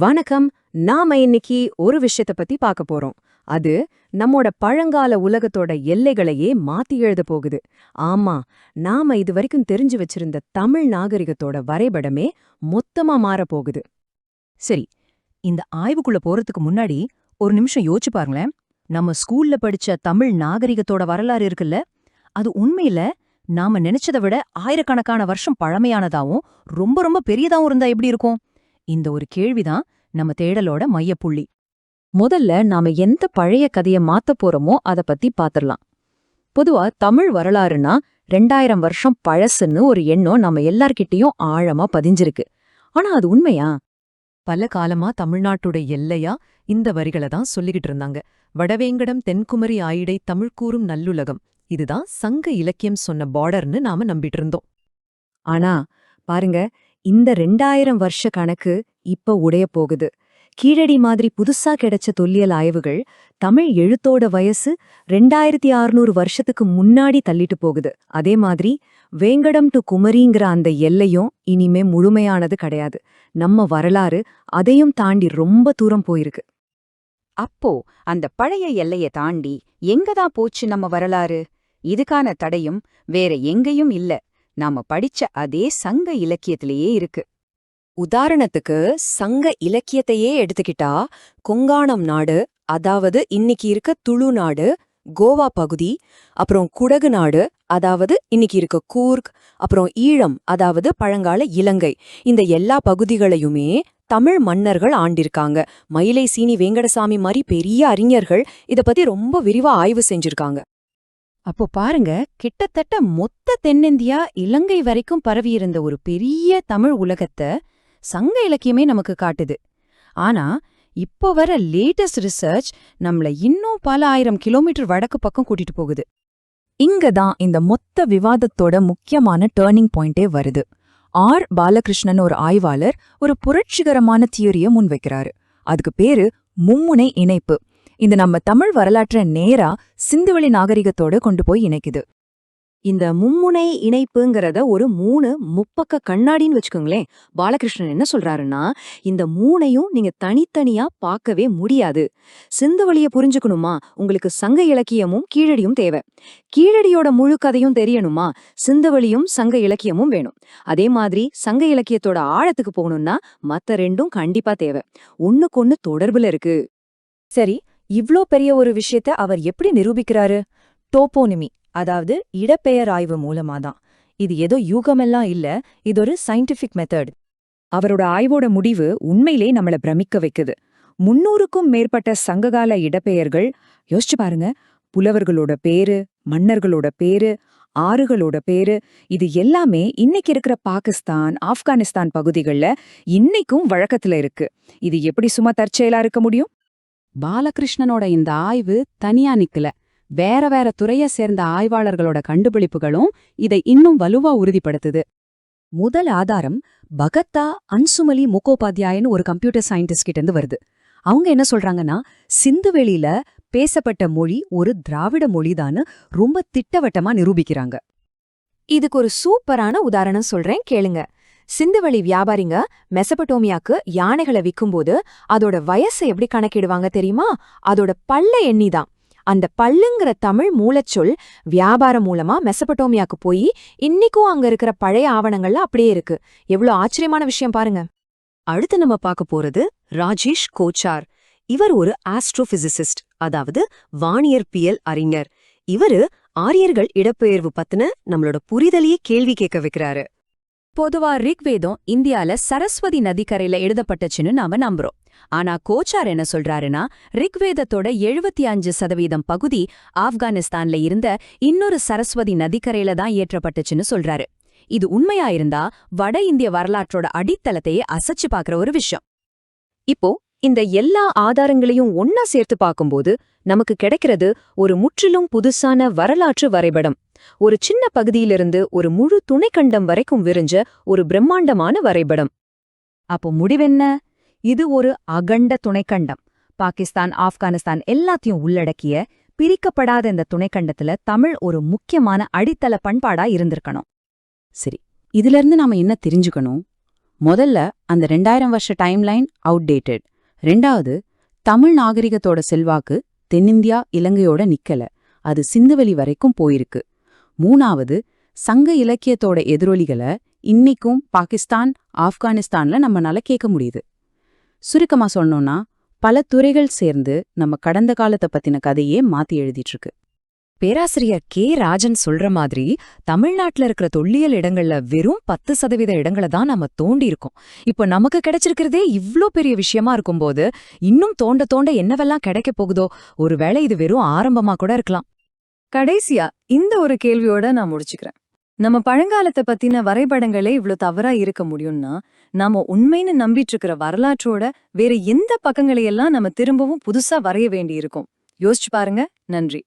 வணக்கம். நாம இன்னைக்கு ஒரு விஷயத்த பத்தி பார்க்க போறோம். அது நம்மோட பழங்கால உலகத்தோட எல்லைகளையே மாத்தி எழுத போகுது. ஆமா, நாம இதுவரைக்கும் தெரிஞ்சு வச்சிருந்த தமிழ் நாகரிகத்தோட வரைபடமே மொத்தமா மாறப் போகுது. சரி, இந்த ஆய்வுக்குள்ள போறதுக்கு முன்னாடி ஒரு நிமிஷம் யோசிச்சு பாருங்களேன். நம்ம ஸ்கூல்ல படிச்ச தமிழ் நாகரிகத்தோட வரலாறு இருக்குல்ல, அது உண்மையில நாம நினைச்சதை விட ஆயிரக்கணக்கான வருஷம் பழமையானதாவும் ரொம்ப ரொம்ப பெரியதாவும் இருந்தா எப்படி இருக்கும்? இந்த ஒரு கேள்விதான் நம்ம தேடலோட மையப்புள்ளி. முதல்ல நாம எந்த பழைய கதைய மாத்தப் போறோமோ அத பத்தி பாத்திரலாம். பொதுவா தமிழ் வரலாறுனா 2000 வருஷம் பழசுன்னு ஒரு எண்ணம் நம்ம எல்லார்கிட்டயும் ஆழமா பதிஞ்சிருக்கு. ஆனா அது உண்மையா? பல காலமா தமிழ்நாட்டோட எல்லையா இந்த வரிகளை தான் சொல்லிக்கிட்டு இருந்தாங்க. வடவேங்கடம் தென்குமரி ஆயிடை தமிழ் கூறும் நல்லுலகம். இதுதான் சங்க இலக்கியம் சொன்ன பார்டர்னு நாம நம்பிட்டு இருந்தோம். ஆனா பாருங்க, இந்த 2000 வருஷ கணக்கு இப்ப உடைய போகுது. கீழடி மாதிரி புதுசா கிடைச்ச தொல்லியல் ஆய்வுகள் தமிழ் எழுத்தோட வயசு 2600 வருஷத்துக்கு முன்னாடி தள்ளிட்டு போகுது. அதே மாதிரி வேங்கடம் டு குமரிங்கிற அந்த எல்லையும் இனிமே முழுமையானது கிடையாது. நம்ம வரலாறு அதையும் தாண்டி ரொம்ப தூரம் போயிருக்கு. அப்போ அந்த பழைய எல்லைய தாண்டி எங்கதான் போச்சு நம்ம வரலாறு? இதுக்கான தடையும் வேற எங்கேயும் இல்ல, நாம படிச்ச அதே சங்க இலக்கியத்திலேயே இருக்கு. உதாரணத்துக்கு சங்க இலக்கியத்தையே எடுத்துக்கிட்டா கொங்காணம் நாடு, அதாவது இன்னைக்கு இருக்க துளு நாடு, கோவா பகுதி, அப்புறம் குடகு நாடு, அதாவது இன்னைக்கு இருக்க கூர்க், அப்புறம் ஈழம், அதாவது பழங்கால இலங்கை, இந்த எல்லா பகுதிகளையுமே தமிழ் மன்னர்கள் ஆண்டிருக்காங்க. மயிலை சீனி வேங்கடசாமி மாதிரி பெரிய அறிஞர்கள் இத பத்தி ரொம்ப விரிவா ஆய்வு செஞ்சிருக்காங்க. அப்போ பாருங்க, கிட்டத்தட்ட மொத்த தென்னிந்தியா இலங்கை வரைக்கும் பரவியிருந்த ஒரு பெரிய தமிழ் உலகத்தை சங்க இலக்கியமே நமக்கு காட்டுது. ஆனா இப்போ வர லேட்டஸ்ட் ரிசர்ச் நம்மள இன்னும் பல 1000 கிலோமீட்டர் வடக்கு பக்கம் கூட்டிட்டு போகுது. இங்கதான் இந்த மொத்த விவாதத்தோட முக்கியமான டேர்னிங் பாயிண்டே வருது. பாலகிருஷ்ணன் ஒரு ஆய்வாளர் ஒரு புரட்சிகரமான தியரிய முன்வைக்கிறாரு. அதுக்கு பேரு மும்முனை இணைப்பு. இந்த நம்ம தமிழ் வரலாற்றை நேரா சிந்துவெளி நாகரிகத்தோட கொண்டு போய் இணைக்குது. இந்த மும்முனை இணைப்புங்கிறத ஒரு 3 முப்பக்க கண்ணாடின்னு வச்சுக்கோங்களேன். பாலகிருஷ்ணன் என்ன சொல்றாருன்னா, இந்த 3ஐயும் நீங்க தனித்தனியா பார்க்கவே முடியாது. சிந்துவெளிய புரிஞ்சுக்கணுமா, உங்களுக்கு சங்க இலக்கியமும் கீழடியும் தேவை. கீழடியோட முழு கதையும் தெரியணுமா, சிந்துவெளியும் சங்க இலக்கியமும் வேணும். அதே மாதிரி சங்க இலக்கியத்தோட ஆழத்துக்கு போகணும்னா மத்த ரெண்டும் கண்டிப்பா தேவை. ஒண்ணுக்கொண்ணு தொடர்புல இருக்கு. சரி, இவ்ளோ பெரிய ஒரு விஷயத்த அவர் எப்படி நிரூபிக்கிறாரு? டோப்போனிமி, அதாவது இடப்பெயர் ஆய்வு மூலமாதான். இது ஏதோ யூகமெல்லாம் இல்ல, இது ஒரு சயின்டிபிக் மெத்தட். அவரோட ஆய்வோட முடிவு உண்மையிலே நம்மள பிரமிக்க வைக்குது. 300க்கும் மேற்பட்ட சங்ககால இடப்பெயர்கள். யோசிச்சு பாருங்க, புலவர்களோட பேரு, மன்னர்களோட பேரு, ஆறுகளோட பேரு, இது எல்லாமே இன்னைக்கு இருக்கிற பாகிஸ்தான், ஆப்கானிஸ்தான் பகுதிகள்ல இன்னைக்கும் வழக்கத்துல இருக்கு. இது எப்படி சும்மா தற்செயலா இருக்க முடியும்? பாலகிருஷ்ணனோட இந்த ஆய்வு தனியா நிக்கல, வேற வேற துறைய சேர்ந்த ஆய்வாளர்களோட கண்டுபிடிப்புகளும் இதை இன்னும் வலுவா உறுதிப்படுத்துது. முதல் ஆதாரம் பகத்தா அன்சுமலி முகோபாத்யாயன்னு ஒரு கம்ப்யூட்டர் சயின்டிஸ்ட் கிட்ட இருந்து வருது. அவங்க என்ன சொல்றாங்கன்னா, சிந்துவெளியில பேசப்பட்ட மொழி ஒரு திராவிட மொழிதான்னு ரொம்ப திட்டவட்டமா நிரூபிக்கிறாங்க. இதுக்கு ஒரு சூப்பரான உதாரணம் சொல்றேன், கேளுங்க. சிந்துவெளி வியாபாரிங்க மெசபடோமியாக்கு யானைகளை விக்கும்போது அதோட வயசை எப்படி கணக்கிடுவாங்க தெரியுமா? அதோட பல்ல எண்ணிதான். அந்த பல்லுங்கிற தமிழ் மூலச்சொல் வியாபாரம் மூலமா மெசபடோமியாக்கு போய் இன்னிக்கும் அங்க இருக்கிற பழைய ஆவணங்கள்ல அப்படியே இருக்கு. எவ்வளவு ஆச்சரியமான விஷயம் பாருங்க. அடுத்து நம்ம பார்க்க போறது ராஜேஷ் கோச்சார். இவர் ஒரு ஆஸ்ட்ரோபிசிசிஸ்ட், அதாவது வானியற்பியல் அறிஞர். இவரு ஆரியர்கள் இடப்பெயர்வு பத்தின நம்மளோட புரிதலையே கேள்வி கேட்க வைக்கிறாரு. பொதுவா ரிக்வேதம் இந்தியால சரஸ்வதி நதிக்கரையில எழுதப்பட்டுச்சுன்னு நாம நம்புறோம். ஆனா கோச்சார் என்ன சொல்றாருன்னா, ரிக்வேதத்தோட 75% பகுதி ஆப்கானிஸ்தான்ல இருந்த இன்னொரு சரஸ்வதி நதிக்கரையில தான் இயற்றப்பட்டுச்சுன்னு சொல்றாரு. இது உண்மையா இருந்தா வட இந்திய வரலாற்றோட அடித்தளத்தையே அசைச்சு பாக்குற ஒரு விஷயம். இப்போ இந்த எல்லா ஆதாரங்களையும் ஒன்னா சேர்த்து பார்க்கும்போது நமக்கு கிடைக்கிறது ஒரு முற்றிலும் புதுசான வரலாற்று வரைபடம். ஒரு சின்ன பகுதியிலிருந்து ஒரு முழு துணைக்கண்டம் வரைக்கும் விரிஞ்ச ஒரு பிரம்மாண்டமான வரைபடம். அப்போ முடிவென்ன? இது ஒரு அகண்ட துணைக்கண்டம். பாகிஸ்தான், ஆப்கானிஸ்தான் எல்லாத்தையும் உள்ளடக்கிய பிரிக்கப்படாத இந்த துணைக்கண்டத்துல தமிழ் ஒரு முக்கியமான அடித்தள பண்பாடா இருந்திருக்கணும். சரி, இதிலிருந்து நாம என்ன தெரிஞ்சுக்கணும்? முதல்ல அந்த 2000 வருஷ டைம்லைன் அவுட்டேட்டட். ரெண்டாவது, தமிழ் நாகரிகத்தோட செல்வாக்கு தென்னிந்தியா இலங்கையோட நிக்கல, அது சிந்துவெளி வரைக்கும் போயிருக்கு. மூணாவது, சங்க இலக்கியத்தோட எதிரொலிகளை இன்னிக்கும் பாகிஸ்தான், ஆப்கானிஸ்தான்ல நம்மனால கேட்க முடியுது. சுருக்கமா சொன்னோம்னா, பல துறைகள் சேர்ந்து நம்ம கடந்த காலத்தை பத்தின கதையே மாத்தி எழுதிட்டு இருக்கு. பேராசிரியர் கே. ராஜன் சொல்ற மாதிரி தமிழ்நாட்டுல இருக்கிற தொல்லியல் இடங்கள்ல வெறும் 10% இடங்களை தான் நம்ம தோண்டி இருக்கோம். இப்போ நமக்கு கிடைச்சிருக்கிறதே இவ்ளோ பெரிய விஷயமா இருக்கும்போது இன்னும் தோண்ட தோண்ட என்னவெல்லாம் கிடைக்க போகுதோ, ஒருவேளை இது வெறும் ஆரம்பமா கூட இருக்கலாம். கடைசியா இந்த ஒரு கேள்வியோட நான் முடிச்சுக்கிறேன். நம்ம பழங்காலத்தை பத்தின வரைபடங்களே இவ்ளோ தவறா இருக்க முடியும்னா, நாம உண்மைன்னு நம்பிட்டு இருக்கிற வரலாற்றோட வேற எந்த பக்கங்களையெல்லாம் நம்ம திரும்பவும் புதுசா வரைய வேண்டியிருக்கும்? யோசிச்சு பாருங்க. நன்றி.